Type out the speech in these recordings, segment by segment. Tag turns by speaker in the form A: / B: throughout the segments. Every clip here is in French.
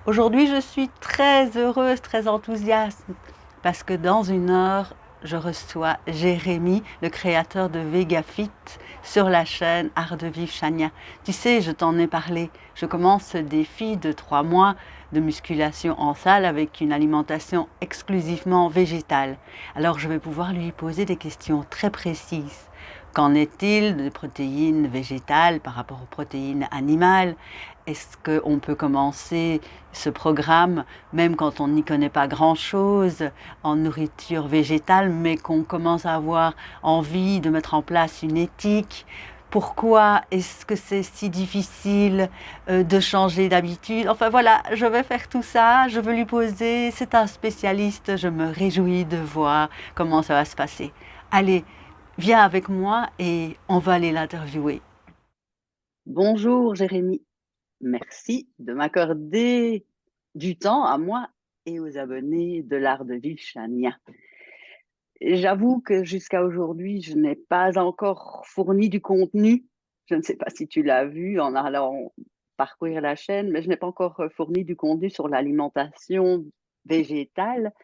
A: Aujourd'hui, je suis très heureuse, très enthousiaste parce que dans une heure, je reçois Jérémy, le créateur de VegaFit, sur la chaîne Art de Vivre Chania. Tu sais, je t'en ai parlé. Je commence ce défi de 3 mois de musculation en salle avec une alimentation exclusivement végétale. Alors, je vais pouvoir lui poser des questions très précises. Qu'en est-il des protéines végétales par rapport aux protéines animales? Est-ce qu'on peut commencer ce programme, même quand on n'y connaît pas grand-chose en nourriture végétale, mais qu'on commence à avoir envie de mettre en place une éthique? Pourquoi est-ce que c'est si difficile de changer d'habitude? Enfin voilà, je vais faire tout ça, je veux lui poser, c'est un spécialiste, je me réjouis de voir comment ça va se passer. Allez, viens avec moi et on va aller l'interviewer. Bonjour Jérémy. Merci de m'accorder du temps à moi et aux abonnés de l'Art de Vivre Chania. J'avoue que jusqu'à aujourd'hui, je n'ai pas encore fourni du contenu. Je ne sais pas si tu l'as vu en allant parcourir la chaîne, mais je n'ai pas encore fourni du contenu sur l'alimentation végétale,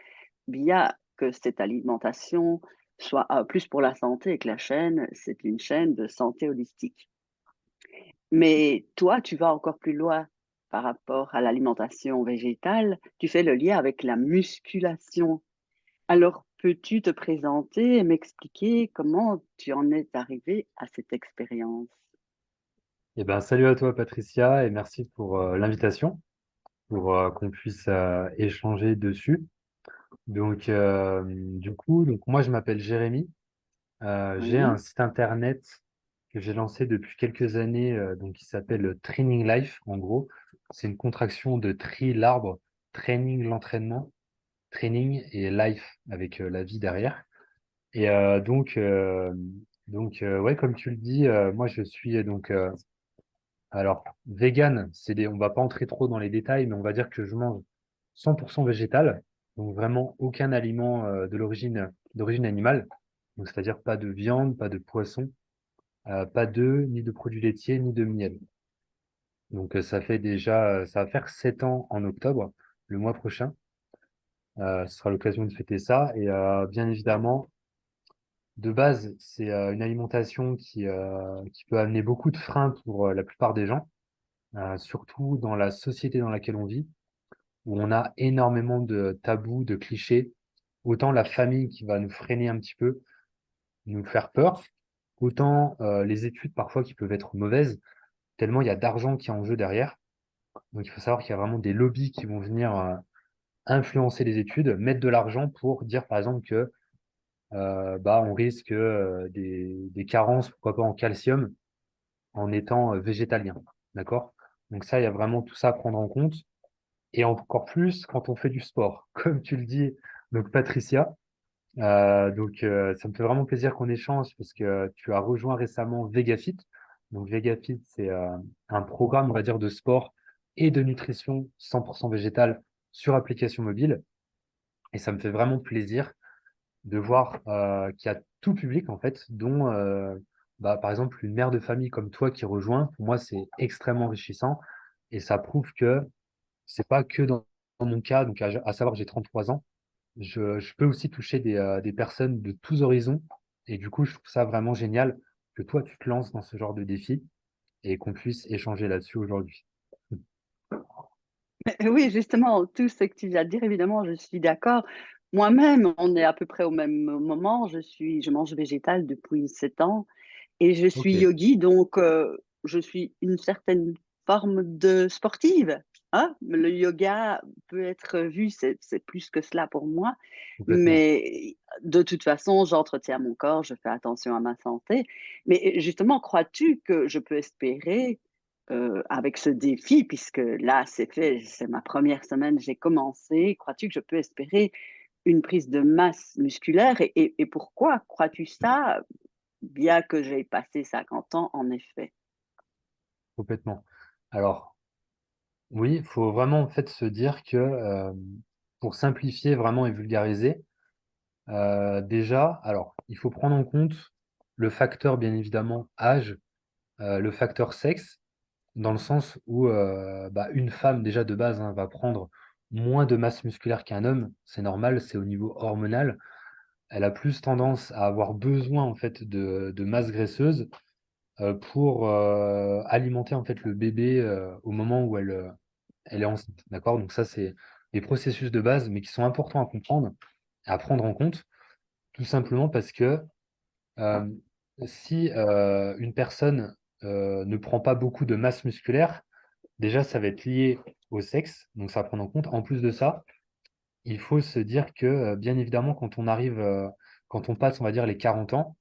A: bien que cette alimentation soit plus pour la santé et que la chaîne, c'est une chaîne de santé holistique. Mais toi, tu vas encore plus loin par rapport à l'alimentation végétale. Tu fais le lien avec la musculation. Alors, peux-tu te présenter et m'expliquer comment tu en es arrivé à cette expérience?
B: Salut à toi, Patricia, et merci pour l'invitation, pour qu'on puisse échanger dessus. Donc moi, je m'appelle Jérémy. J'ai un
A: Oui,
B: site internet que j'ai lancé depuis quelques années, qui s'appelle Training Life. En gros, c'est une contraction de tri, l'arbre, training, l'entraînement, training et life avec la vie derrière. Et ouais, comme tu le dis, moi, je suis alors, vegan, on va pas entrer trop dans les détails, mais on va dire que je mange 100% végétal, donc vraiment aucun aliment d'origine animale, donc c'est-à-dire pas de viande, pas de poisson, pas d'œufs, ni de produits laitiers, ni de miel. Donc ça va faire 7 ans en octobre, le mois prochain. Ce sera l'occasion de fêter ça. Et bien évidemment, de base, c'est une alimentation qui peut amener beaucoup de freins pour la plupart des gens, surtout dans la société dans laquelle on vit, où on a énormément de tabous, de clichés. Autant la famille qui va nous freiner un petit peu, nous faire peur, autant les études parfois qui peuvent être mauvaises, tellement il y a d'argent qui est en jeu derrière. Donc il faut savoir qu'il y a vraiment des lobbies qui vont venir influencer les études, mettre de l'argent pour dire par exemple que on risque des carences, pourquoi pas en calcium, en étant végétalien. D'accord? Donc ça, il y a vraiment tout ça à prendre en compte. Et encore plus quand on fait du sport. Comme tu le dis, donc Patricia, ça me fait vraiment plaisir qu'on échange parce que tu as rejoint récemment VegaFit. Donc VegaFit, c'est un programme, on va dire, de sport et de nutrition 100% végétale sur application mobile. Et ça me fait vraiment plaisir de voir qu'il y a tout public, en fait, dont, par exemple, une mère de famille comme toi qui rejoint. Pour moi, c'est extrêmement enrichissant et ça prouve que c'est pas que dans mon cas, donc à savoir que j'ai 33 ans, je peux aussi toucher des personnes de tous horizons. Et du coup, je trouve ça vraiment génial que toi, tu te lances dans ce genre de défi et qu'on puisse échanger là-dessus aujourd'hui.
A: oui, justement, tout ce que tu viens de dire, évidemment, je suis d'accord. Moi-même, on est à peu près au même moment. Je mange végétal depuis 7 ans. Et je
B: Ok,
A: suis yogi, donc je suis une certaine forme de sportive. Hein. Le yoga peut être vu, c'est plus que cela pour moi.
B: complètement.
A: Mais de toute façon, j'entretiens mon corps, je fais attention à ma santé. Mais justement, crois-tu que je peux espérer, avec ce défi, puisque là, c'est fait, c'est ma première semaine, j'ai commencé, crois-tu que je peux espérer une prise de masse musculaire et pourquoi crois-tu ça? Bien que j'ai passé 50 ans, en effet.
B: Complètement. Alors, oui, il faut vraiment en fait se dire que pour simplifier vraiment et vulgariser, déjà, alors, il faut prendre en compte le facteur, bien évidemment, âge, le facteur sexe. dans le sens où bah, une femme, déjà de base, hein, va prendre moins de masse musculaire qu'un homme. C'est normal, c'est au niveau hormonal. Elle a plus tendance à avoir besoin en fait de masse graisseuse pour alimenter en fait le bébé au moment où elle est enceinte. D'accord? Donc ça, c'est des processus de base, mais qui sont importants à comprendre, à prendre en compte, tout simplement parce que euh, si une personne ne prend pas beaucoup de masse musculaire, déjà, ça va être lié au sexe, donc ça va prendre en compte. En plus de ça, il faut se dire que, bien évidemment, quand on passe, on va dire, les 40 ans,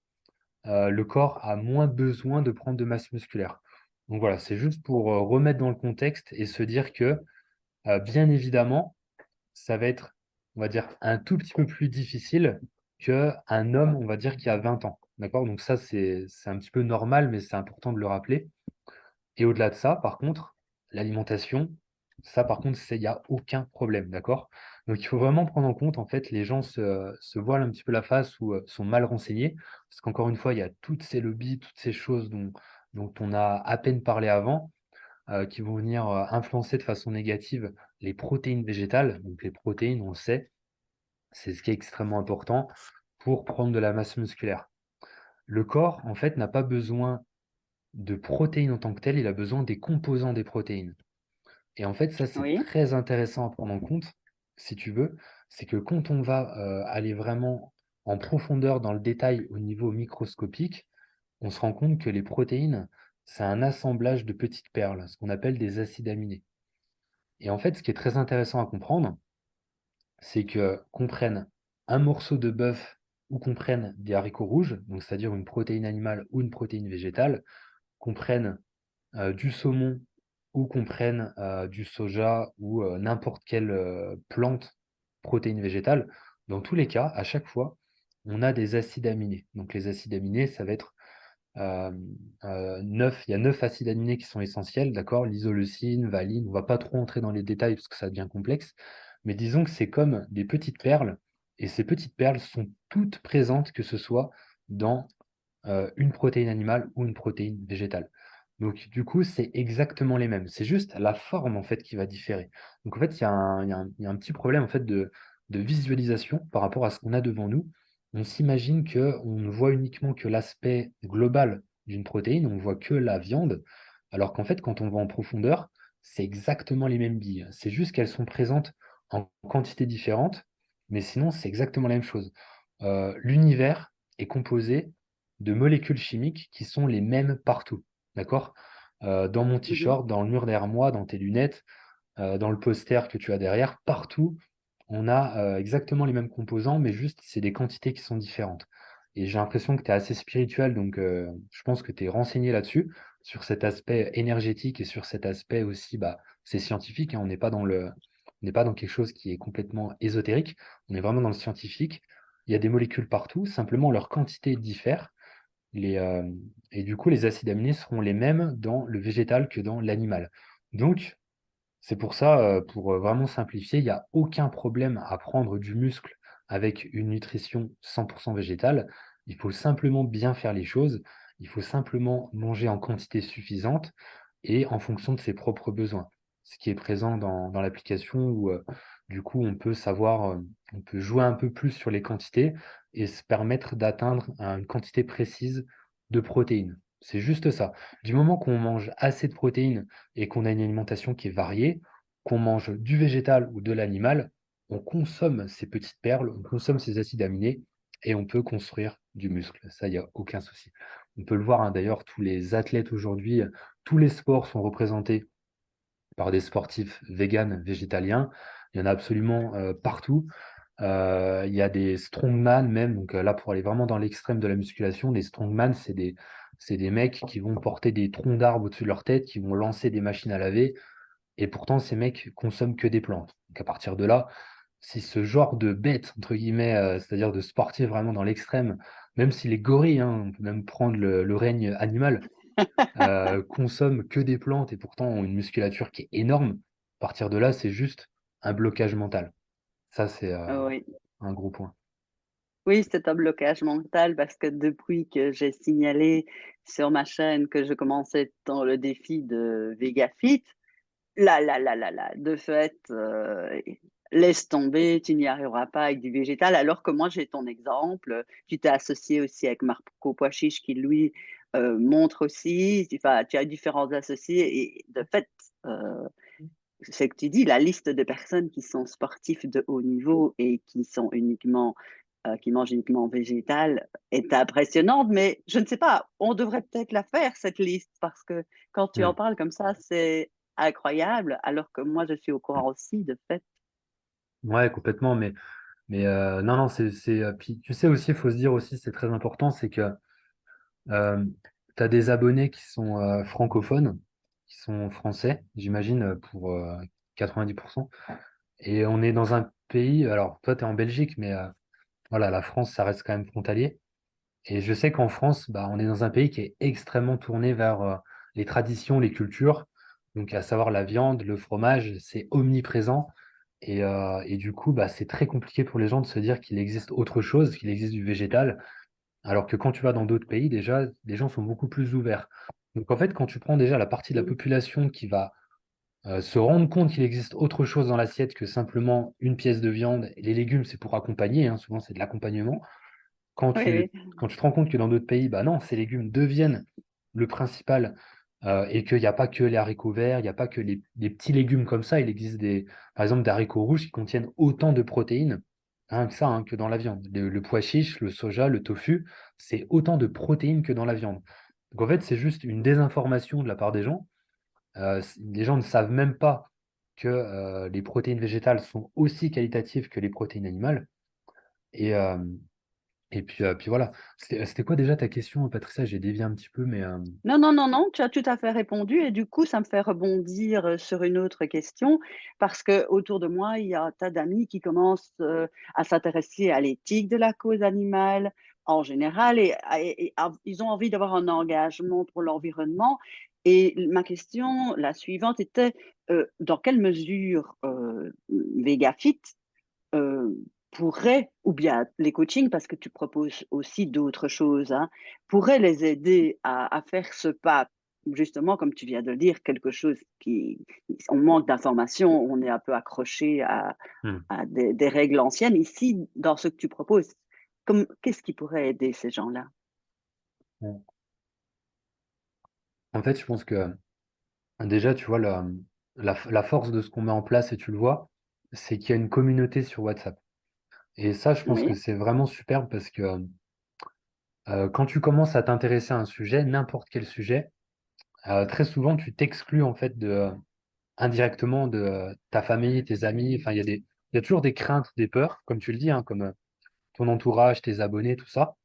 B: le corps a moins besoin de prendre de masse musculaire. Donc voilà, c'est juste pour remettre dans le contexte et se dire que, bien évidemment, ça va être, on va dire, un tout petit peu plus difficile qu'un homme, on va dire, qui a 20 ans. D'accord? Donc ça, c'est un petit peu normal, mais c'est important de le rappeler. Et au-delà de ça, par contre, l'alimentation, ça, par contre, il n'y a aucun problème, d'accord? Donc, il faut vraiment prendre en compte, en fait, les gens se voilent un petit peu la face ou sont mal renseignés, parce qu'encore une fois, il y a toutes ces lobbies, toutes ces choses dont on a à peine parlé avant, qui vont venir influencer de façon négative les protéines végétales. Donc, les protéines, on le sait, c'est ce qui est extrêmement important pour prendre de la masse musculaire. Le corps, en fait, n'a pas besoin de protéines en tant que telles, il a besoin des composants des protéines. Et en fait, ça, c'est
A: Oui.
B: très intéressant à prendre en compte, si tu veux, c'est que quand on va aller vraiment en profondeur dans le détail au niveau microscopique, on se rend compte que les protéines, c'est un assemblage de petites perles, ce qu'on appelle des acides aminés. Et en fait, ce qui est très intéressant à comprendre, c'est que qu'on prenne un morceau de bœuf ou qu'on prenne des haricots rouges, donc c'est-à-dire une protéine animale ou une protéine végétale, qu'on prenne du saumon ou qu'on prenne du soja ou n'importe quelle plante protéine végétale, dans tous les cas, à chaque fois, on a des acides aminés. Donc les acides aminés, ça va être euh, 9, il y a 9 acides aminés qui sont essentiels, d'accord? L'isoleucine, valine, on va pas trop entrer dans les détails parce que ça devient complexe, mais disons que c'est comme des petites perles, et ces petites perles sont toutes présentes, que ce soit dans une protéine animale ou une protéine végétale. Donc, du coup, c'est exactement les mêmes. C'est juste la forme, en fait, qui va différer. Donc, en fait, il y a un petit problème, en fait, de visualisation par rapport à ce qu'on a devant nous. On s'imagine qu'on ne voit uniquement que l'aspect global d'une protéine, on ne voit que la viande, alors qu'en fait, quand on va en profondeur, c'est exactement les mêmes billes. C'est juste qu'elles sont présentes en quantité différente, mais sinon, c'est exactement la même chose. L'univers est composé de molécules chimiques qui sont les mêmes partout. D'accord? Dans mon
A: Mhm.
B: t-shirt, dans le mur derrière moi, dans tes lunettes, dans le poster que tu as derrière, partout, on a exactement les mêmes composants, mais juste c'est des quantités qui sont différentes. Et j'ai l'impression que tu es assez spirituel, donc je pense que tu es renseigné là-dessus, sur cet aspect énergétique et sur cet aspect aussi, bah, c'est scientifique, hein, on n'est pas dans quelque chose qui est complètement ésotérique, on est vraiment dans le scientifique. Il y a des molécules partout, simplement leur quantité diffère. Les, euh, et du coup, les acides aminés seront les mêmes dans le végétal que dans l'animal. Donc, c'est pour ça, pour vraiment simplifier, il n'y a aucun problème à prendre du muscle avec une nutrition 100% végétale. Il faut simplement bien faire les choses. Il faut simplement manger en quantité suffisante et en fonction de ses propres besoins. Ce qui est présent dans l'application où, du coup, on peut savoir, on peut jouer un peu plus sur les quantités et se permettre d'atteindre une quantité précise de protéines. C'est juste ça. Du moment qu'on mange assez de protéines et qu'on a une alimentation qui est variée, qu'on mange du végétal ou de l'animal, on consomme ces petites perles, on consomme ces acides aminés et on peut construire du muscle. Ça, il n'y a aucun souci. On peut le voir, hein, d'ailleurs, tous les athlètes aujourd'hui, tous les sports sont représentés par des sportifs véganes, végétaliens. Il y en a absolument partout. Il y a des strongman même, donc là pour aller vraiment dans l'extrême de la musculation, les strongman, c'est des mecs qui vont porter des troncs d'arbres au-dessus de leur tête, qui vont lancer des machines à laver, et pourtant ces mecs consomment que des plantes. Donc à partir de là, si ce genre de bête, entre guillemets, c'est-à-dire de sportif vraiment dans l'extrême, même si les gorilles, hein, on peut même prendre le règne animal, consomment que des plantes et pourtant ont une musculature qui est énorme, à partir de là, c'est juste un blocage mental. Ça, c'est
A: Oui.
B: un gros point.
A: Oui, c'est un blocage mental parce que depuis que j'ai signalé sur ma chaîne que je commençais dans le défi de VegaFit, de fait, laisse tomber, tu n'y arriveras pas avec du végétal. Alors que moi, j'ai ton exemple. Tu t'es associé aussi avec Marco Poichiche qui, lui, montre aussi. Enfin, tu as différents associés. Et de fait, euh, c'est que tu dis, la liste de personnes qui sont sportifs de haut niveau et qui sont uniquement, qui mangent uniquement végétal est impressionnante. Mais je ne sais pas, on devrait peut-être la faire, cette liste, parce que quand tu en
B: Hmm.
A: parles comme ça, c'est incroyable, alors que moi, je suis au courant aussi, de fait.
B: Ouais, complètement. Mais non, non, puis tu sais aussi, il faut se dire aussi, c'est très important, c'est que tu as des abonnés qui sont francophones, qui sont français, j'imagine, pour 90%. Et on est dans un pays, alors toi, tu es en Belgique, mais voilà, la France, ça reste quand même frontalier. Et je sais qu'en France, bah, on est dans un pays qui est extrêmement tourné vers les traditions, les cultures. Donc, à savoir la viande, le fromage, c'est omniprésent. Et du coup, bah, c'est très compliqué pour les gens de se dire qu'il existe autre chose, qu'il existe du végétal. Alors que quand tu vas dans d'autres pays, déjà, les gens sont beaucoup plus ouverts. Donc, en fait, quand tu prends déjà la partie de la
A: Mm.
B: population qui va se rendre compte qu'il existe autre chose dans l'assiette que simplement une pièce de viande, et les légumes, c'est pour accompagner, hein, souvent c'est de l'accompagnement. Quand
A: Oui,
B: tu,
A: oui.
B: quand tu te rends compte que dans d'autres pays, bah non, ces légumes deviennent le principal et qu'il n'y a pas que les haricots verts, il n'y a pas que les petits légumes comme ça. Il existe par exemple des haricots rouges qui contiennent autant de protéines que ça, hein, que dans la viande. Le pois chiche, le soja, le tofu, c'est autant de protéines que dans la viande. Donc en fait, c'est juste une désinformation de la part des gens. Les gens ne savent même pas que les protéines végétales sont aussi qualitatives que les protéines animales. Et, euh, puis voilà. C'était quoi déjà ta question, Patricia? J'ai dévié un petit peu, mais
A: Non, non, non, non, tu as tout à fait répondu et du coup, ça me fait rebondir sur une autre question parce que autour de moi, il y a un tas d'amis qui commencent à s'intéresser à l'éthique de la cause animale en général et ils ont envie d'avoir un engagement pour l'environnement. Et ma question, la suivante, était dans quelle mesure VegaFit euh, pourrait, ou bien les coachings, parce que tu proposes aussi d'autres choses, hein, pourraient les aider à faire ce pas, justement, comme tu viens de le dire, quelque chose qui, on manque d'informations, on est un peu accroché
B: hmm.
A: à des règles anciennes. Ici, dans ce que tu proposes, qu'est-ce qui pourrait aider ces gens-là?
B: Bon. En fait, je pense que déjà, tu vois, la force de ce qu'on met en place, et tu le vois, c'est qu'il y a une communauté sur WhatsApp. Et ça, je pense que
A: Oui,
B: c'est vraiment superbe parce que quand tu commences à t'intéresser à un sujet, n'importe quel sujet, très souvent, tu t'exclus en fait indirectement de ta famille, tes amis. Enfin, il y a toujours des craintes, des peurs, comme tu le dis, hein, comme ton entourage, tes abonnés, tout ça.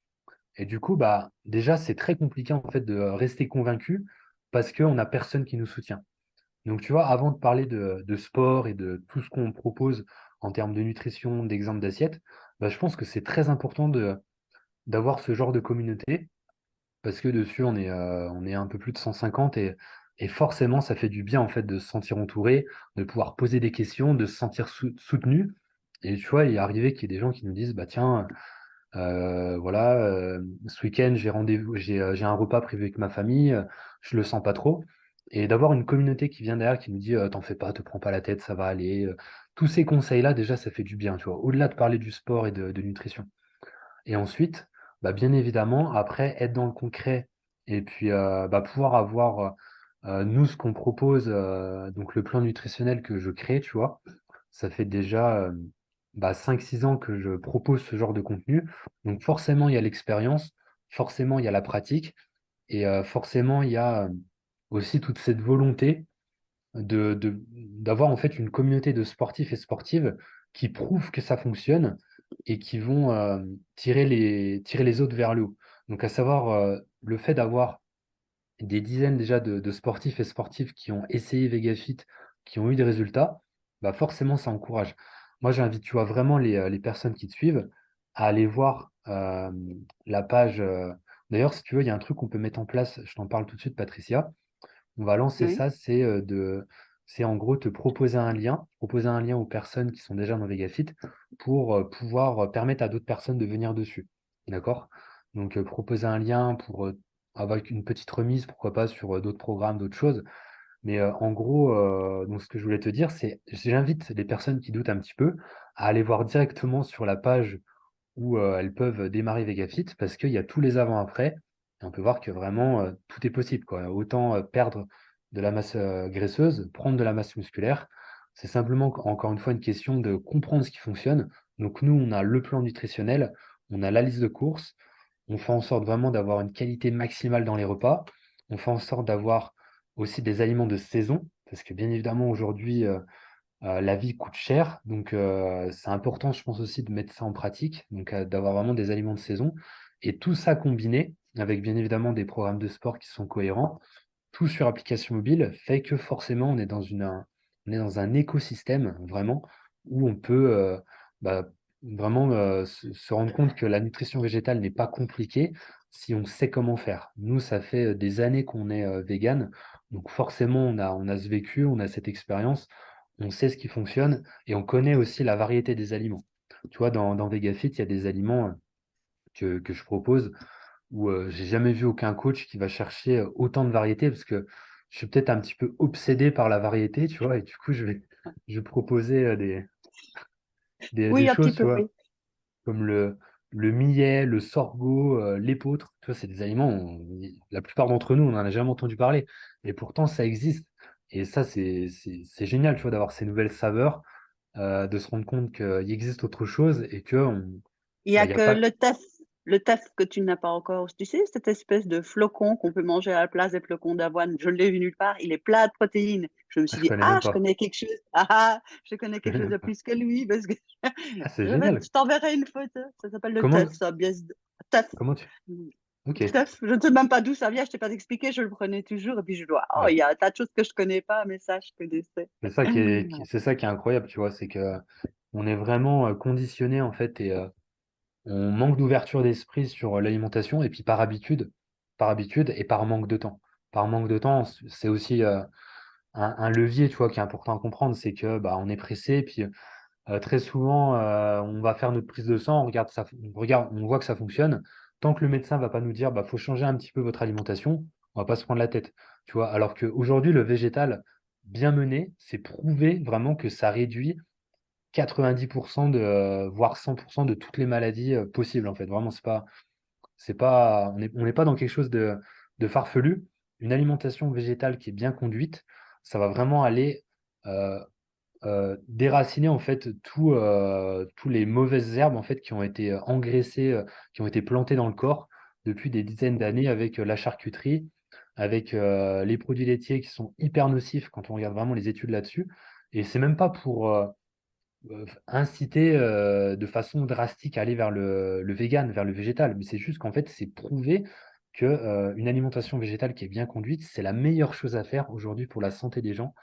B: Et du coup, bah, déjà, c'est très compliqué en fait de rester convaincu parce qu'on n'a personne qui nous soutient. Donc, tu vois, avant de parler de sport et de tout ce qu'on propose en termes de nutrition, d'exemple d'assiette, bah, je pense que c'est très important d'avoir ce genre de communauté parce que dessus, on est un peu plus de 150 et forcément, ça fait du bien en fait de se sentir entouré, de pouvoir poser des questions, de se sentir soutenu. Et tu vois, il est arrivé qu'il y ait des gens qui nous disent, bah tiens, voilà, ce week-end, j'ai rendez-vous, j'ai un repas prévu avec ma famille, je le sens pas trop. Et d'avoir une communauté qui vient derrière, qui nous dit, t'en fais pas, te prends pas la tête, ça va aller. Tous ces conseils-là, déjà, ça fait du bien, tu vois, au-delà de parler du sport et de nutrition. Et ensuite, bah, bien évidemment, après, être dans le concret et puis bah, pouvoir avoir, nous, ce qu'on propose, donc le plan nutritionnel que je crée, tu vois, ça fait déjà 5-6 ans que je propose ce genre de contenu. Donc forcément, il y a l'expérience, forcément, il y a la pratique et forcément, il y a aussi toute cette volonté d'avoir en fait une communauté de sportifs et sportives qui prouvent que ça fonctionne et qui vont tirer les autres vers le haut. Donc à savoir le fait d'avoir des dizaines déjà de sportifs et sportives qui ont essayé VegaFit, qui ont eu des résultats, bah forcément ça encourage. Moi j'invite tu vois vraiment les personnes qui te suivent à aller voir la page. D'ailleurs si tu veux, il y a un truc qu'on peut mettre en place, je t'en parle tout de suite Patricia. On va lancer
A: oui,
B: ça, c'est c'est en gros te proposer un lien aux personnes qui sont déjà dans VegaFit pour pouvoir permettre à d'autres personnes de venir dessus. D'accord? Donc, proposer un lien pour avoir une petite remise, pourquoi pas, sur d'autres programmes, d'autres choses. Mais en gros, donc ce que je voulais te dire, c'est j'invite les personnes qui doutent un petit peu à aller voir directement sur la page où elles peuvent démarrer VegaFit parce qu'il y a tous les avant-après. Et on peut voir que vraiment tout est possible, quoi. Autant perdre de la masse graisseuse, prendre de la masse musculaire. C'est simplement, encore une fois, une question de comprendre ce qui fonctionne. Donc nous, on a le plan nutritionnel, on a la liste de courses, on fait en sorte vraiment d'avoir une qualité maximale dans les repas. On fait en sorte d'avoir aussi des aliments de saison, parce que bien évidemment, aujourd'hui, la vie coûte cher, donc c'est important, je pense aussi, de mettre ça en pratique, donc d'avoir vraiment des aliments de saison. Et tout ça combiné, avec bien évidemment des programmes de sport qui sont cohérents, tout sur application mobile, fait que forcément, on est dans un écosystème, vraiment, où on peut bah, vraiment se rendre compte que la nutrition végétale n'est pas compliquée si on sait comment faire. Nous, ça fait des années qu'on est vegan, donc forcément, on a ce vécu, on a cette expérience, on sait ce qui fonctionne et on connaît aussi la variété des aliments. Tu vois, dans VegaFit, il y a des aliments que je propose où j'ai jamais vu aucun coach qui va chercher autant de variétés parce que je suis peut-être un petit peu obsédé par la variété, tu vois, et du coup, je vais proposer des
A: Oui, un petit
B: choses, tu
A: peu,
B: vois,
A: oui.
B: comme le millet, le sorgho, l'épeautre. Tu vois, c'est des aliments, la plupart d'entre nous, on n'en a jamais entendu parler. Et pourtant, ça existe. Et ça, c'est génial, tu vois, d'avoir ces nouvelles saveurs, de se rendre compte qu'il existe autre chose et que
A: Il y
B: bah,
A: a
B: il y a
A: que
B: pas.
A: le teff que tu n'as pas encore. Tu sais, cette espèce de flocon qu'on peut manger à la place des flocons d'avoine, je ne l'ai vu nulle part, il est plein de protéines. Je me
B: Ah,
A: suis
B: je
A: dit:
B: connais
A: «Ah,
B: même
A: je
B: pas.
A: connais quelque chose. Ah ah, je connais
B: Je
A: quelque
B: connais
A: chose de
B: même pas.
A: plus que lui parce que
B: Ah, c'est génial.
A: je t'enverrai une photo. Ça s'appelle le teff,
B: Comment,
A: ça, biès d teff.
B: comment tu.
A: Mmh,
B: Ok.
A: teff, je ne sais même pas d'où ça vient, je t'ai pas expliqué, je le prenais toujours et puis je dois oh,
B: Ouais.
A: il y a un tas de choses que je connais pas, mais ça, je connaissais.
B: C'est ça qui est incroyable, tu vois, c'est que on est vraiment conditionné en fait et on manque d'ouverture d'esprit sur l'alimentation et puis par habitude et par manque de temps. Par manque de temps, c'est aussi un levier, tu vois, qui est important à comprendre, c'est que bah, on est pressé, puis très souvent on va faire notre prise de sang, on voit que ça fonctionne. Tant que le médecin va pas nous dire bah faut changer un petit peu votre alimentation, on va pas se prendre la tête, tu vois. Alors qu'aujourd'hui, le végétal bien mené, c'est prouvé vraiment que ça réduit 90% voire 100% de toutes les maladies possibles, en fait. Vraiment, on n'est pas dans quelque chose de farfelu. Une alimentation végétale qui est bien conduite, ça va vraiment aller euh, déraciner en fait tous les mauvaises herbes en fait qui ont été engraissées, qui ont été plantées dans le corps depuis des dizaines d'années avec la charcuterie, avec les produits laitiers qui sont hyper nocifs quand on regarde vraiment les études là-dessus. Et c'est même pas pour inciter de façon drastique à aller vers le vegan, vers le végétal. Mais c'est juste qu'en fait, c'est prouvé que une alimentation végétale qui est bien conduite, c'est la meilleure chose à faire aujourd'hui pour la santé des gens,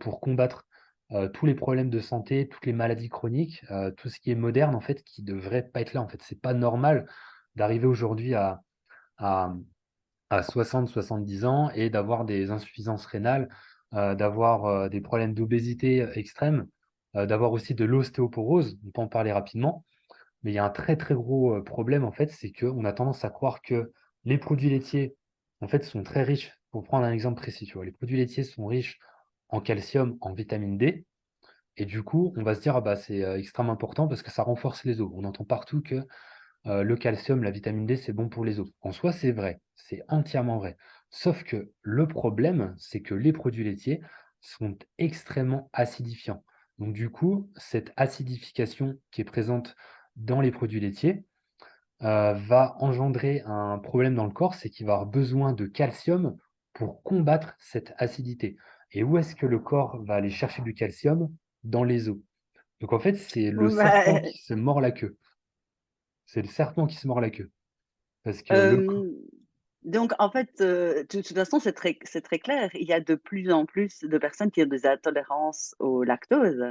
B: pour combattre tous les problèmes de santé, toutes les maladies chroniques, tout ce qui est moderne, en fait, qui devrait pas être là. En fait, c'est pas normal d'arriver aujourd'hui à, à 60-70 ans et d'avoir des insuffisances rénales, d'avoir des problèmes d'obésité extrême, d'avoir aussi de l'ostéoporose, on peut en parler rapidement, mais il y a un très très gros problème en fait, c'est qu'on a tendance à croire que les produits laitiers en fait sont très riches. Pour prendre un exemple précis, tu vois, les produits laitiers sont riches en calcium, en vitamine D, et du coup, on va se dire, ah bah, c'est extrêmement important parce que ça renforce les os. On entend partout que le calcium, la vitamine D, c'est bon pour les os. En soi, c'est vrai, c'est entièrement vrai. Sauf que le problème, c'est que les produits laitiers sont extrêmement acidifiants. Donc du coup, cette acidification qui est présente dans les produits laitiers va engendrer un problème dans le corps, c'est qu'il va avoir besoin de calcium pour combattre cette acidité. Et où est-ce que le corps va aller chercher du calcium? Dans les os. Donc en fait, c'est le serpent
A: Bah,
B: qui se mord la queue. C'est le serpent qui se mord la queue. Parce que
A: hem, donc en fait, de toute façon, c'est très clair. Il y a de plus en plus de personnes qui ont des intolérances au lactose.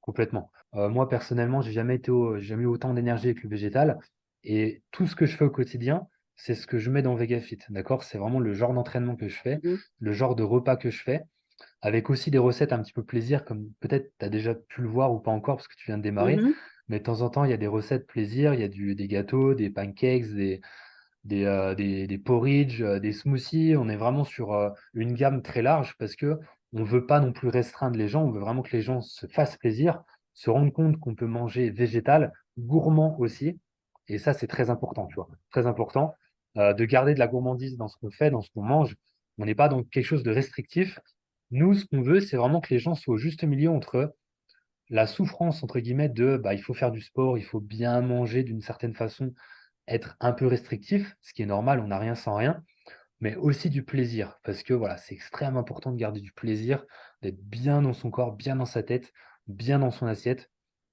B: complètement. Moi, personnellement, j'ai jamais eu autant d'énergie avec le végétal. Et tout ce que je fais au quotidien, c'est ce que je mets dans VegaFit. D'accord? C'est vraiment le genre d'entraînement que je fais,
A: Mmh.
B: le genre de repas que je fais. avec aussi des recettes un petit peu plaisir, comme peut-être tu as déjà pu le voir ou pas encore parce que tu viens de démarrer,
A: Mhm.
B: mais de temps en temps, il y a des recettes plaisir, il y a des gâteaux, des pancakes, des porridge, des smoothies. On est vraiment sur une gamme très large parce que on veut pas non plus restreindre les gens, on veut vraiment que les gens se fassent plaisir, se rendent compte qu'on peut manger végétal, gourmand aussi. Et ça, c'est très important, tu vois. Très important de garder de la gourmandise dans ce qu'on fait, dans ce qu'on mange. On n'est pas dans quelque chose de restrictif. Nous, ce qu'on veut, c'est vraiment que les gens soient au juste milieu entre la souffrance, entre guillemets, de bah, il faut faire du sport, il faut bien manger d'une certaine façon, être un peu restrictif, ce qui est normal, on n'a rien sans rien, mais aussi du plaisir, parce que voilà, c'est extrêmement important de garder du plaisir, d'être bien dans son corps, bien dans sa tête, bien dans son assiette.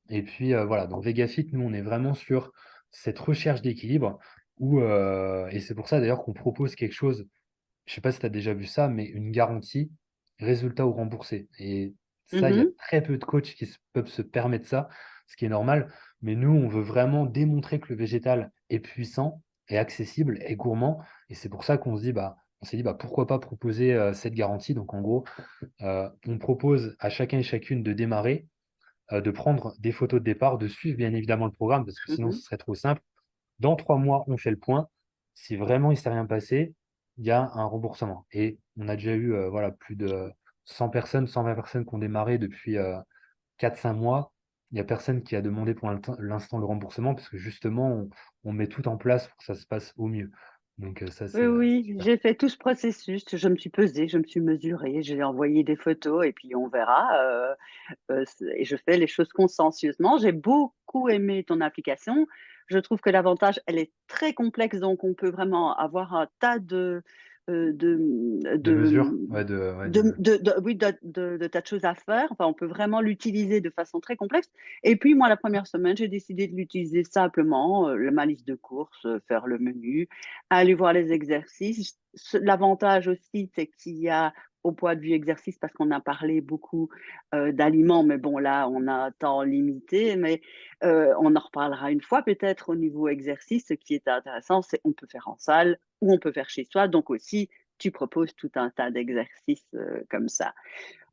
B: Et puis voilà, dans VegaFit, nous, on est vraiment sur cette recherche d'équilibre, et c'est pour ça d'ailleurs qu'on propose quelque chose, je sais pas si tu as déjà vu ça, mais une garantie résultat ou remboursé. Et ça, il y a
A: Mhm.
B: très peu de coachs qui peuvent se permettre ça, ce qui est normal. Mais nous, on veut vraiment démontrer que le végétal est puissant, est accessible, est gourmand. Et c'est pour ça qu'on se dit, bah, on s'est dit, bah, pourquoi pas proposer cette garantie. Donc, en gros, on propose à chacun et chacune de démarrer, de prendre des photos de départ, de suivre bien évidemment le programme, parce que sinon,
A: Mhm.
B: ce serait trop simple. Dans 3 mois, on fait le point. Si vraiment il ne s'est rien passé, il y a un remboursement. Et on a déjà eu voilà, plus de 100 personnes, 120 personnes qui ont démarré depuis 4-5 mois. Il n'y a personne qui a demandé pour l'instant le remboursement, parce que justement, on met tout en place pour que ça se passe au mieux. Donc ça,
A: Oui,
B: c'est
A: oui,
B: super.
A: j'ai fait tout ce processus. Je me suis pesée, je me suis mesurée, j'ai envoyé des photos et puis on verra. Et je fais les choses consciencieusement. J'ai beaucoup aimé ton application. Je trouve que l'avantage, elle est très complexe, donc on peut vraiment avoir un tas euh, de,
B: De
A: de,
B: mesure,
A: oui, de tas de choses à faire. Enfin, on peut vraiment l'utiliser de façon très complexe. Et puis, moi, la première semaine, j'ai décidé de l'utiliser simplement, ma liste de courses, faire le menu, aller voir les exercices. L'avantage aussi, c'est qu'il y a au poids de vue exercice, parce qu'on a parlé beaucoup d'aliments, mais bon, là, on a un temps limité, mais on en reparlera une fois peut-être au niveau exercice. Ce qui est intéressant, c'est on peut faire en salle ou on peut faire chez soi. Donc aussi, tu proposes tout un tas d'exercices comme ça.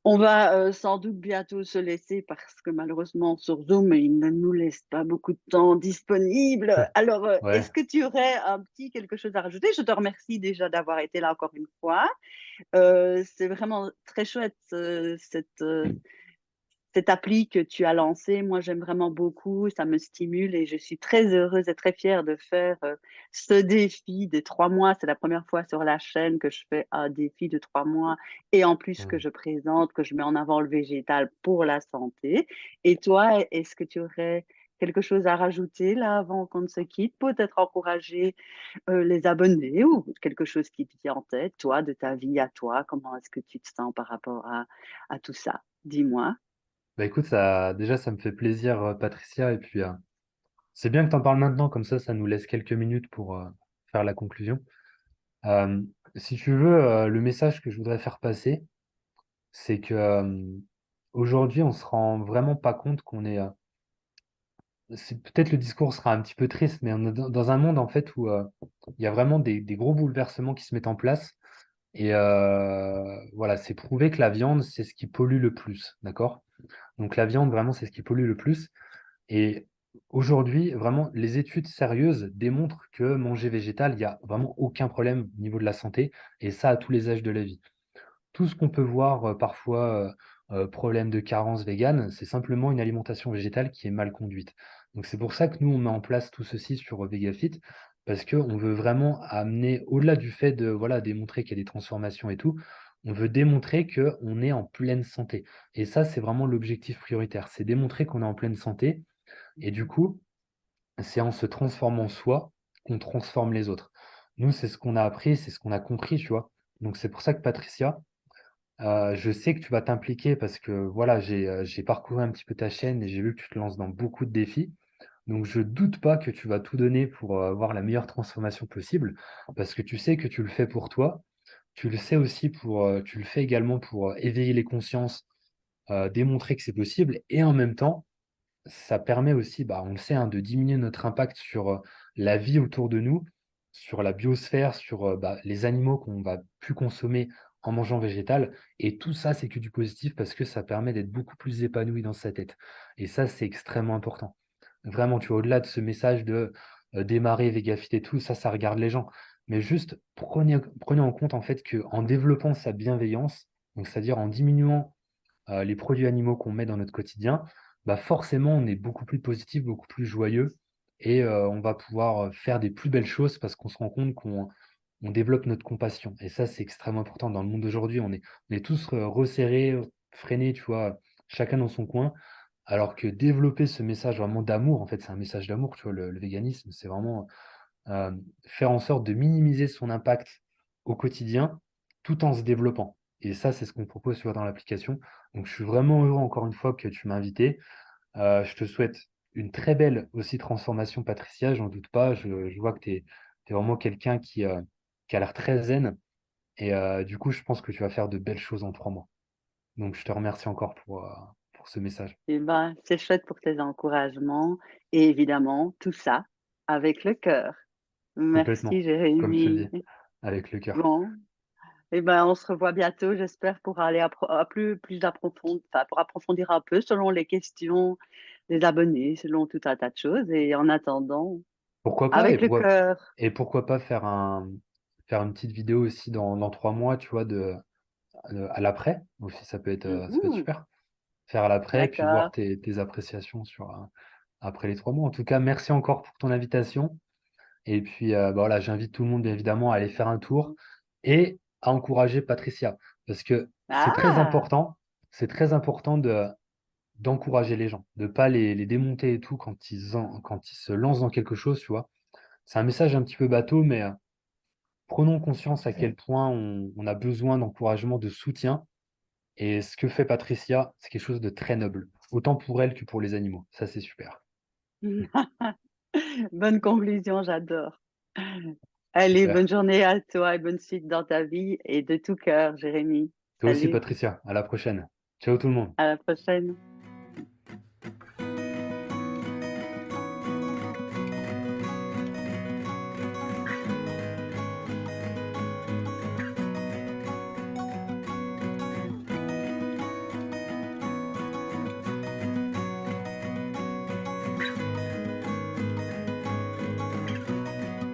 A: On va sans doute bientôt se laisser parce que malheureusement sur Zoom, il ne nous laisse pas beaucoup de temps disponible. Alors,
B: ouais.
A: est-ce que tu aurais un petit quelque chose à rajouter? Je te remercie déjà d'avoir été là encore une fois. C'est vraiment très chouette cette appli que tu as lancée. Moi, j'aime vraiment beaucoup, ça me stimule et je suis très heureuse et très fière de faire ce défi de 3 mois. C'est la première fois sur la chaîne que je fais un défi de 3 mois et en plus que
B: Mm.
A: je présente, que je mets en avant le végétal pour la santé. Et toi, est-ce que tu aurais quelque chose à rajouter là avant qu'on ne se quitte? Peut-être encourager les abonnés ou quelque chose qui te vient en tête, toi, de ta vie à toi? Comment est-ce que tu te sens par rapport à tout ça? Dis-moi.
B: Bah écoute, déjà, ça me fait plaisir, Patricia, et puis c'est bien que tu en parles maintenant, comme ça nous laisse quelques minutes pour faire la conclusion. Euh, Si tu veux, le message que je voudrais faire passer, c'est que aujourd'hui, on se rend vraiment pas compte qu'on est. Peut-être le discours sera un petit peu triste, mais on est dans un monde en fait où il y a vraiment des gros bouleversements qui se mettent en place. Et voilà, c'est prouvé que la viande, c'est ce qui pollue le plus, d'accord? Donc la viande, vraiment, c'est ce qui pollue le plus. Et aujourd'hui, vraiment, les études sérieuses démontrent que manger végétal, il n'y a vraiment aucun problème au niveau de la santé, et ça à tous les âges de la vie. Tout ce qu'on peut voir parfois, problème de carence végane, c'est simplement une alimentation végétale qui est mal conduite. Donc c'est pour ça que nous, on met en place tout ceci sur VegaFit, parce qu'on veut vraiment amener, au-delà du fait de voilà, démontrer qu'il y a des transformations et tout, on veut démontrer qu'on est en pleine santé. Et ça, c'est vraiment l'objectif prioritaire, c'est démontrer qu'on est en pleine santé et du coup, c'est en se transformant soi qu'on transforme les autres. Nous, c'est ce qu'on a appris, c'est ce qu'on a compris, tu vois. Donc, c'est pour ça que Patricia, je sais que tu vas t'impliquer parce que voilà, j'ai parcouru un petit peu ta chaîne et j'ai vu que tu te lances dans beaucoup de défis. Donc, je doute pas que tu vas tout donner pour avoir la meilleure transformation possible parce que tu sais que tu le fais pour toi. Tu le sais aussi tu le fais également pour éveiller les consciences, démontrer que c'est possible et en même temps, ça permet aussi, bah, on le sait, hein, de diminuer notre impact sur la vie autour de nous, sur la biosphère, sur bah, les animaux qu'on va plus consommer en mangeant végétal. Et tout ça, c'est que du positif parce que ça permet d'être beaucoup plus épanoui dans sa tête. Et ça, c'est extrêmement important. Vraiment, tu vois, au-delà de ce message de démarrer Végafit et tout, ça regarde les gens. Mais juste prenez en compte en fait qu'en développant sa bienveillance, donc c'est-à-dire en diminuant les produits animaux qu'on met dans notre quotidien, bah forcément, on est beaucoup plus positif, beaucoup plus joyeux et on va pouvoir faire des plus belles choses parce qu'on se rend compte qu'on développe notre compassion. Et ça, c'est extrêmement important. Dans le monde d'aujourd'hui, on est tous resserrés, freinés, tu vois, chacun dans son coin. Alors que développer ce message vraiment d'amour, en fait, c'est un message d'amour, tu vois, le véganisme, c'est vraiment euh, faire en sorte de minimiser son impact au quotidien tout en se développant. Et ça, c'est ce qu'on propose, tu vois, dans l'application. Donc, je suis vraiment heureux, encore une fois, que tu m'as invité. Je te souhaite une très belle aussi transformation, Patricia, j'en doute pas. Je vois que tu es vraiment quelqu'un qui a l'air très zen. Et du coup, je pense que tu vas faire de belles choses en 3 mois. Donc, je te remercie encore pour ce message.
A: Eh ben, c'est chouette pour tes encouragements et évidemment, tout ça avec le cœur. Merci,
B: Complètement, comme tu le
A: Jérémy.
B: dis, avec le cœur.
A: Bon, eh ben, on se revoit bientôt, j'espère, pour aller plus approfondir, enfin, pour approfondir un peu selon les questions des abonnés, selon tout un tas de choses. Et en attendant,
B: Pourquoi pas?
A: avec le cœur.
B: Et pourquoi pas faire une petite vidéo aussi dans 3 mois, tu vois, à l'après aussi, ça peut être
A: Mhm,
B: super. Faire à l'après, puis voir
A: d'accord.
B: tes appréciations après les 3 mois. En tout cas, merci encore pour ton invitation. Et puis, bah voilà, j'invite tout le monde, bien évidemment, à aller faire un tour et à encourager Patricia. Parce que
A: Ah!
B: c'est très important d'encourager les gens, de ne pas les démonter et tout quand ils se lancent dans quelque chose, tu vois. C'est un message un petit peu bateau, mais prenons conscience à quel point on a besoin d'encouragement, de soutien. Et ce que fait Patricia, c'est quelque chose de très noble, autant pour elle que pour les animaux. Ça, c'est super.
A: Bonne conclusion, j'adore. Allez, bonne
B: Super.
A: journée à toi et bonne suite dans ta vie et de tout cœur, Jérémy.
B: Toi aussi,
A: Salut,
B: Patricia. À la prochaine. Ciao tout le monde.
A: à la prochaine.